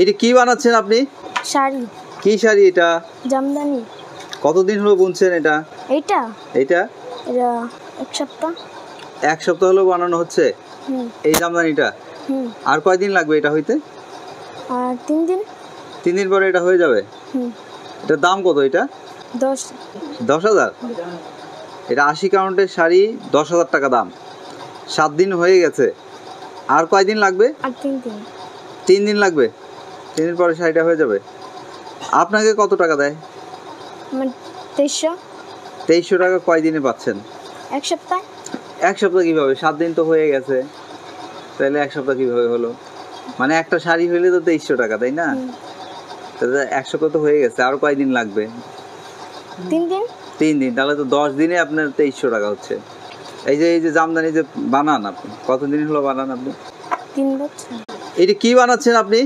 এটা কি বানাচ্ছেন আপনি? শাড়ি। কি শাড়ি এটা? জামদানি। কতদিন হলো বুনছেন এটা? এইটা এটা এটা এক সপ্তাহ। এক সপ্তাহ হলো বানানো হচ্ছে এই জামদানিটা? আর কয়দিন লাগবে এটা হইতে? আর 3 দিন। 3 দিন পরে এটা হয়ে যাবে? এটার দাম কত এটা? 10,000। এটা 80 কাউন্টের শাড়ি, 10,000 টাকা দাম। 7 দিন হয়ে গেছে, আর কয়দিন লাগবে? আর 3 দিন। 3 দিন লাগবে। 3 দিন পরে শাড়িটা হয়ে যাবে। আপনাকে কত টাকা দেয়? 2300। 2300 টাকা কয়দিনে পাচ্ছেন? এক সপ্তাহ। এক সপ্তাহ কিভাবে? 7 দিন তো হয়ে গেছে, তাহলে এক সপ্তাহ কিভাবে হলো? মানে একটা শাড়ি হইলে তো 2300 টাকা, তাই না? তাহলে এক সপ্তাহ তো হয়ে গেছে, আর কয়দিন লাগবে? 3 দিন। 3 দিন, তাহলে তো 10 দিনে আপনার 2300 টাকা হচ্ছে। এই যে জামদানি যে বানান আপনি, কতদিন হলো বানান আপনি? 3 বছর। এটা কি বানাচ্ছেন আপনি?